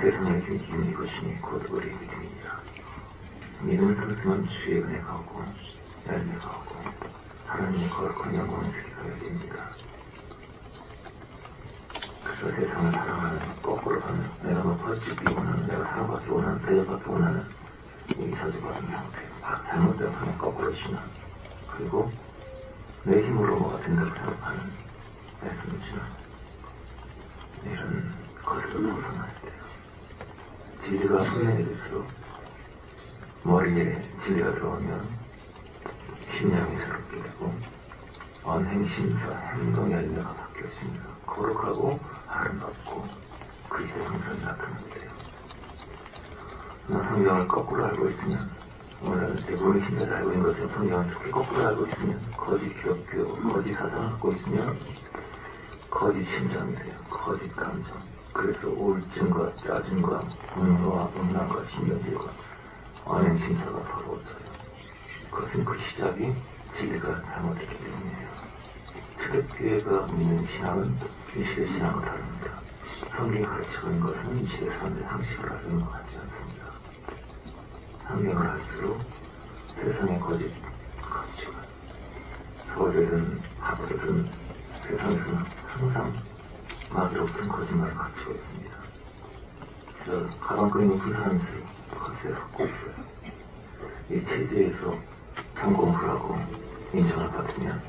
세상에게 이기는 이것이니 곧 우리의 믿음이니라. 믿음을 들었으면 주의 은혜가 오고 열매가 오고 하나님의 거룩한 영광을 드리게 됩니다. 그래서 세상을 사랑하는 거꾸로 가는 내가 높아지기 원하는 내가 사랑받기 원하는 대접받기 원하는 이 저주받은 상태 잘못된 하는 거꾸로 신앙 그리고 내 힘으로 뭐가 된다고 생각하는 말씀을 주는 이런 것을 벗어나야 돼요. 진리가 소멸될수록 머리에 진리가 들어오면 심령이 새롭게 되고 언행심사 행동의 열매가 바뀌어집니다. 거룩하고 아름답고 그리스도의 형상이 나타나게 돼요. 성경을 거꾸로 알고 있으면 오늘 대부분의 신자를 알고 있는 것은 성경을 특히 거꾸로 알고 있으면 거짓 기독교, 거짓 사상을 갖고 있으면 거짓 심장이 돼요. 거짓 감정. 그래서 우울증과 짜증과 분노와 음란과 신경질과 언행심사가 더러워져요. 그것은 그 시작이 진리가 잘못됐기 때문이에요. 초대교회가 믿는 신앙은 이 시대 신앙과 다릅니다. 성경이 가르치고 있는 것은 이 시대 사람들의 상식을 알는 것 같지 않습니다. 성경을 할수록 세상의 거짓 가르치고 서울대든 하버드든 세상에서는 항상 마귀로부터 거짓말을 가르치고 있습니다. 그래서 가방끈이 높은 사람이 거짓에 섞고 있어요. 이 체제에서 참공부를 하고 인정을 받으면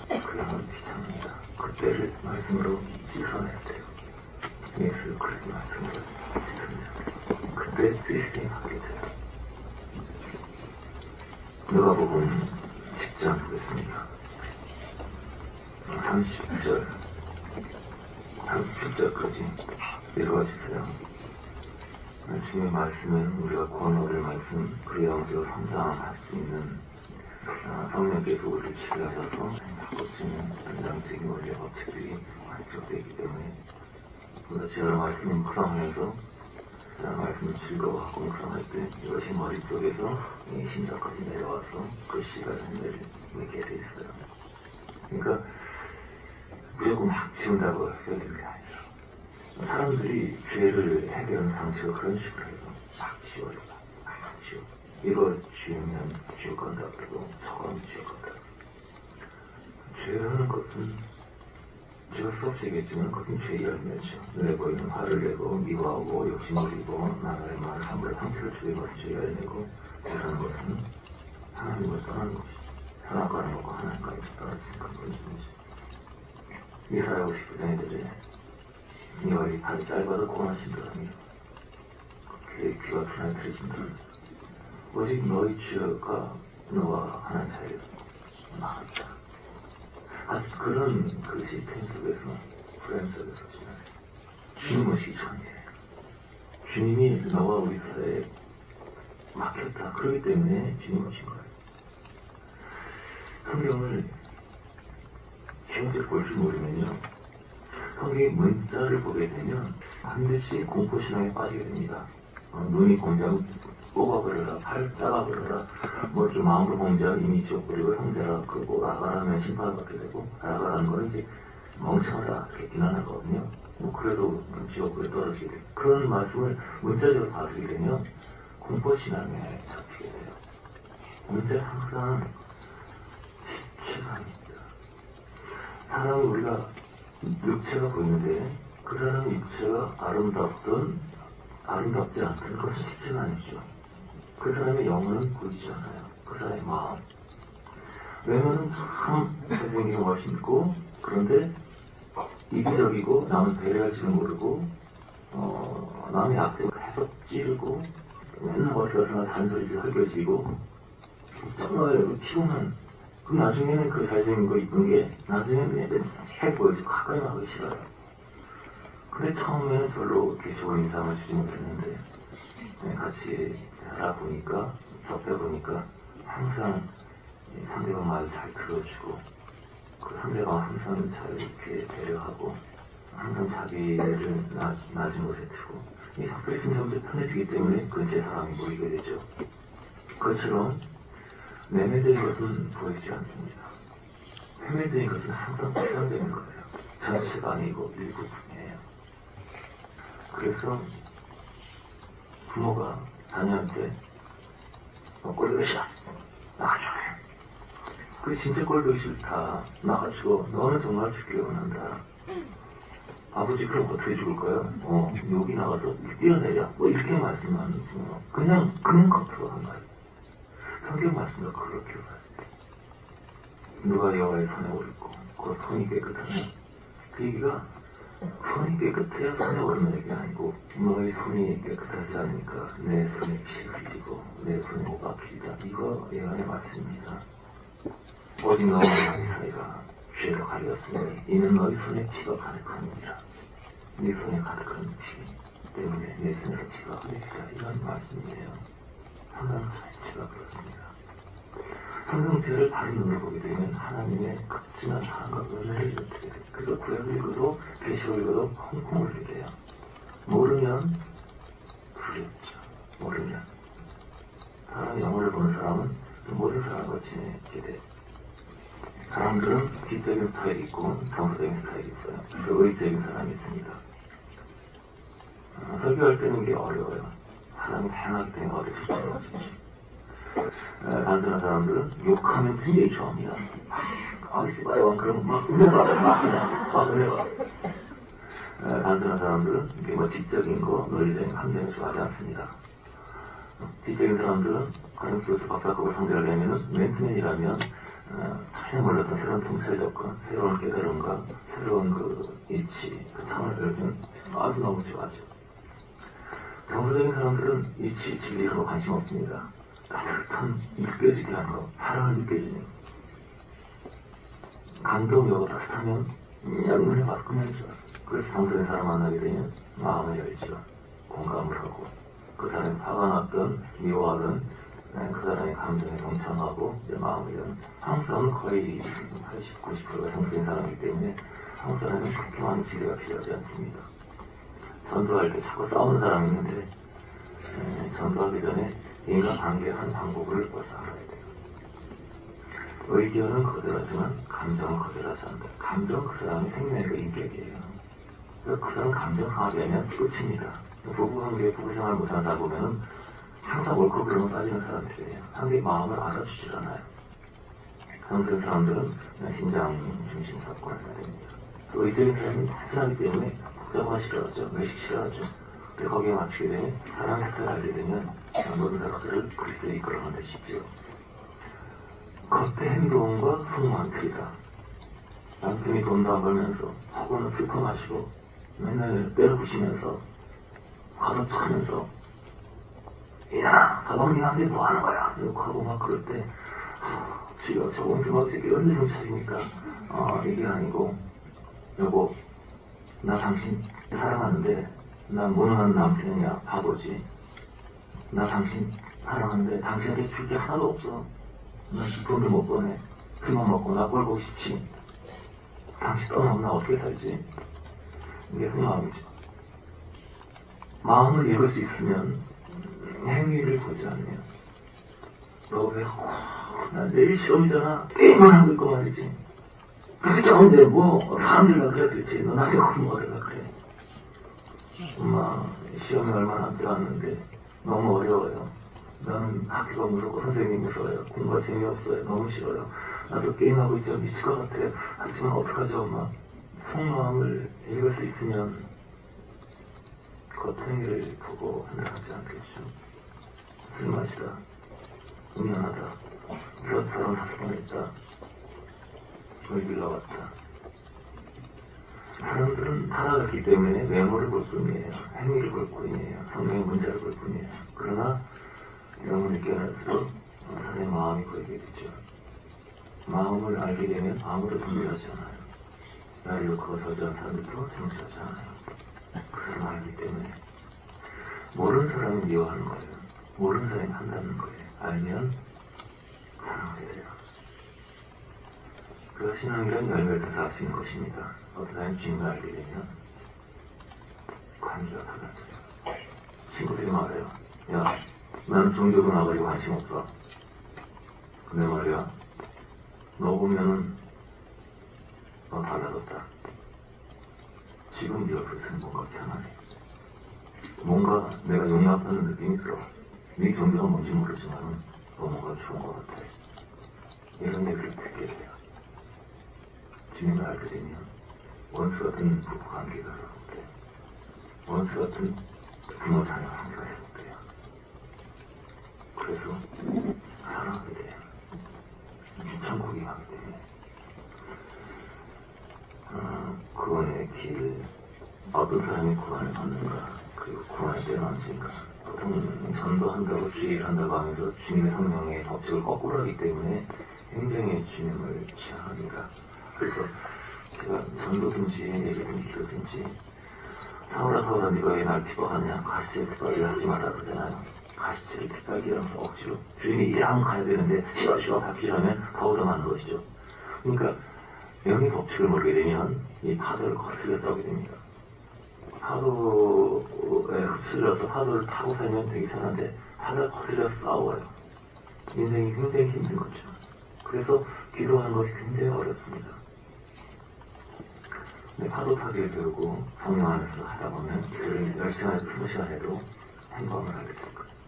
그 양은 비참합니다. 그때를 말씀으로 씻어내야 돼요. 예수 그리스도 말씀으로 씻어내야 돼요. 그때 시스템이 바뀌어져요. 누가복음 10장 보겠습니다. 30절까지 읽어주세요. 주님의 말씀은 우리가 권어를 말씀, 그 영적으로 성장할 수 있는 성령께서 우리를 지도하셔서 바꿔주는 연장적인 원리의 법칙들이 완성되기 때문에 우리가 제가 말씀을 묵상하면서 제가 말씀을 즐거워하고 묵상할 때 이것이 머릿속에서 심장까지 내려와서 그 시간을 맺게 돼 있어요. 그러니까 무조건 막 지운다고 해결되는 게 아니라 사람들이 죄를 해결하는 방식을 그런 식으로 해서 막 지워요. 막 지워. 이거 지우면 지옥 간다 그러고 저거 하면 지옥 간다. 죄를 하는 것은 제가 수없이 얘기했지만 그것은 죄의 열매죠. 눈에 보이는 화를 내고 미워하고 욕심부리고 나라의 말을 함부로 상처를 주는 것은 죄의 열매고 죄라는 것은 하나님을 떠나는 것이죠. 선악과를 먹고 하나님과의 떨어지는 그런 것이죠. 이사야 59장에 들에 너희 발이 짧아도 고난신도라며 귀가 둔하게 들으신다. 오직 너희 죄가 너와 하나님 사이에 막았다. 아주 그런 그 시스템 속에서 프레임 속에서 주님 오시기 전이에요. 주님이 너와 우리 사이에 막혔다. 그렇기 때문에 주님 오신 거예요. 성경을 기본적으로 볼 줄 모르면요. 성경의 문자를 보게 되면 반드시 공포신앙에 빠지게 됩니다. 눈이 공자면 뽑아버려라, 팔 잘라버려라, 뭐 좀 마음으로 공자면 이미 지옥버리고 형제라 그러고 라가라면 심판을 받게 되고 라가라는 거는 이제 멍청하다 이렇게 비난하거든요. 뭐 그래도 지옥불에 떨어지게 돼요. 그런 말씀을 문자적으로 봐주게 되면 공포신앙에 잡히게 돼요. 문자는 항상 시간입니다. 사람은 우리가 육체가 보이는데 그 사람의 육체가 아름답든 아름답지 않든 그것은 실체가 아니죠. 그 사람의 영혼은 보이지 않아요. 그 사람의 마음. 외모는 참 잘생기고 멋있고 그런데 이기적이고 남은 배려할 줄을 모르고 남의 악을 계속 찌르고 맨날 어디가서나 잔소리를 헐겨지고 정말 피곤한 그럼 나중에는 그 잘생긴 거 이쁜 게 나중에는 애들 해보여주고 가까이 나가기 싫어요. 근데 처음에는 별로 이렇게 좋은 인상을 주지 못했는데 같이 살아보니까 섞여보니까 항상 상대방 말을 잘 들어주고 그 상대방 항상 잘 이렇게 배려하고 항상 자기를 낮은 곳에 두고 이 섞여 있으면 점점 편해지기 때문에 근처에 사람이 모이게 되죠. 그것처럼 매매적인 것은 보이지 않습니다. 매매적인 것은 항상 부정적인 거예요. 전체가 아니고 일부분이에요. 그래서 부모가 자녀한테 꼴보기 싫어. 나가줘. 그게 진짜 꼴보기 싫다. 나가지고 너는 정말 죽기를 원한다. 아버지 그럼 어떻게 죽을 거야? 여기 나가서 뛰어내려. 뭐 이렇게 말씀하는 거. 그냥 겉으로 한 말이에요. 성경 말씀도 그렇게 봐요. 누가 여호와의 손에 오르고 그 손이 깨끗하면 그 얘기가 손이 깨끗해야 손에 오르는 얘기가 아니고 너의 손이 깨끗하지 않으니까 내 손에 피를 흘리고 내 손에 오가 피리다. 이거 예언의 말씀입니다. 오직 너와 나의 사이가 죄로 가렸으니 이는 너희 손에 피가 가득하니라. 네 손에 가득한 피 때문에 내 손에서 피가 흘리리라. 이런 말씀이에요. 성경 자체가 그렇습니다. 성경책을 다른 눈으로 보게 되면 하나님의 극진한 사랑과 은혜를 느끼게 돼요. 그래서 구약을 읽어도 계시록을 읽어도 펑펑 울리게 돼요. 모르면 두렵죠. 모르면 사람의 영혼을 보는 사람은 모든 사람과 지내게 돼요. 사람들은 지적인 스타일이 있고 정서적인 스타일이 있어요. 그 의지적인 사람이 있습니다. 설교할 때는 이게 어려워요. 사람이 다양하기 때문에 어려울 수 있죠. 단순한 사람들은 욕하면 굉장히 좋아합니다. 씨발이왕 그러면 막 은혜가. 단순한 사람들은 이게 뭐 지적인 거, 논리적인 감정을 좋아하지 않습니다. 지적인 사람들은 가정속에서 박사학업을 상대하려면 맨투맨이라면 전혀 몰랐던 새로운 통찰 접근, 새로운 깨달음과 새로운 그 일치, 그 상을 열면 아주 너무 좋아하죠. 정서적인 사람들은 일치, 진리 이런 거 관심 없습니다. 따뜻한 느껴지게 하는 거, 사랑을 느껴지는 거. 감동이 따뜻하면 눈에 맞고 그냥 좋아요. 그래서 정서적인 사람 만나게 되면 마음을 열죠. 공감을 하고 그 사람이 화가 났던 미워하던 그 사람의 감정에 동참하고 이제 마음을 연 항상 거의 80, 90%가 정서적인 사람이기 때문에 한국 사람은 그렇게 많은 지혜가 필요하지 않습니다. 전도할 때 자꾸 싸우는 사람이 있는데 전도하기 전에 인간관계의 한 방법을 벌써 알아야 돼요. 의견은 거절하지만 감정은 거절하지 않는다. 감정은 그 사람의 생명이고 인격이에요. 그 사람 감정 상하게 하면 끝입니다. 부부관계, 부부생활 못한다 보면은 항상 옳고 그름을 따지는 사람들이에요. 상대의 마음을 알아주질 않아요. 그런 사람들은 심장 중심 사건을 해야 됩니다. 의적인 사람은 단순하기 때문에 복잡한 싫어하죠. 외식 싫어하죠. 근데 거기에 맞추게 되면 사람의 스타일을 알게 되면 모든 사람들을 그리스도에 이끌어가는 데 쉽죠. 겉의 행동과 속만 틀리다. 남편이 돈도 안 벌면서 하고는 슬퍼 마시고 맨날 때려부시면서 가로차면서 야 가방님한테 뭐 하는 거야 이렇게 하고 막 그럴 때 주여 저 원수막 새끼 언제 정찰입니까? 이게 아니고 여보 나 당신 사랑하는데 난 무능한 남편이야 바보지. 나 당신 사랑하는데 당신한테 줄 게 하나도 없어. 난 돈도 못 버네. 그만 먹고 나 벌고 싶지. 당신 떠나면 나 어떻게 살지? 이게 그 마음이죠. 마음을 읽을 수 있으면 행위를 보지 않으면 너 왜 나 내일 시험이잖아. 게임만 하고 있고 말이지. 그렇게 언제 뭐 사람들이라 그래 그렇지. 너 나한테 뭐하려고 그래. 엄마 시험이 얼마 남지 않았는데 너무 어려워요. 나는 학교가 무섭고 선생님이 무서워요. 공부가 재미없어요. 너무 싫어요. 나도 게임하고 있죠. 미칠 것 같아요. 하지만 어떡하죠 엄마. 속마음을 읽을 수 있으면 겉행위를 보고 hand하지 않겠죠. 술 마시다. 음란하다. 그렇다면 사소한했다. 의기가 왔다. 사람들은 살아갔기 때문에 외모를 볼 뿐이에요. 행위를 볼 뿐이에요. 성경의 문자를 볼 뿐이에요. 그러나 영혼을 깨어날수록 사람의 마음이 보이게 되죠. 마음을 알게 되면 아무도 존재하지 않아요. 나를 그거 저지한 사람들도 정치하지 않아요. 그 사람 알기 때문에. 모르는 사람이 미워하는 거예요. 모르는 사람이 한다는 거예요. 알면 사랑하게 돼요. 그래서 신앙이란 열매를 타서 알 수 있는 것입니다. 어떤 사람이 주님을 알게 되면 관계가 달라져요. 친구들이 말해요. 야, 나는 종교도 나가지고 관심 없어. 근데 말이야, 너 보면은 너 달라졌다. 지금 네 옆에서는 뭔가 편하네. 뭔가 내가 용납하는 느낌이 들어. 네 종교가 뭔지 모르지만 너 뭔가 좋은 것 같아. 이런 얘기를 듣게 돼요. 주님을 알게 되면 원수 같은 부부 관계가 회복돼요. 원수 같은 부모 자녀 관계가 회복돼요. 그래서 사랑하게 돼요. 천국이 가기 때문에. 구원의 길, 어떤 사람이 구원을 받는가, 그리고 구원의 때는 언젠가. 보통 전도한다고 주의를 한다고 하면서 주님의 성령의 법칙을 거꾸로 하기 때문에 굉장히 주님을 취향합니다. 그래서 제가 전도든지 예배든지 기도든지 사울아 네가 왜 날 핍박하냐, 가시질 핍박을 하지 마라 그러잖아요. 가시질 핍박이라면서 억지로 주님이 이랑 가야 되는데 시와 바뀌려면 더 얻어맞는 것이죠. 그러니까 영의 법칙을 모르게 되면 이 파도를 거슬려 싸우게 됩니다. 파도에 휩쓸려서 파도를 타고 살면 되게 편한데 파도를 거슬려 싸워요. 인생이 굉장히 힘든 거죠. 그래서 기도하는 것이 굉장히 어렵습니다. 근데 파도 타기를 배우고 성령 안에서 하다 보면 기도를 10시간에서 20시간 해도 행방을 하게 될 거예요.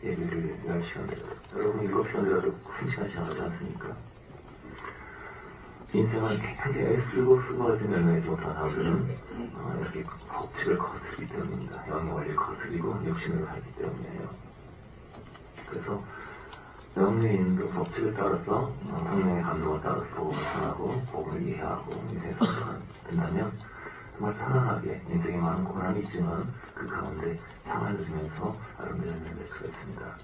예배를 10시간 드려도 여러분 7시간 드려도 20시간씩 하지 않습니까? 인생은 굉장히 애쓰고 수고하지 열매내지 못한 사람들은 이렇게 법칙을 거스르기 때문입니다. 영의 원리를 거스리고 육신으로 살기 때문이에요. 그래서 영의 인도 법칙을 따라서 성령의 감동을 따라서 복음을 전하고 복음을 이해하고 인생을 된다면 정말 편안하게 인생에 많은 고난이 있지만 그 가운데 평안을 주면서 아름다운 열매를 낼 수가 있습니다.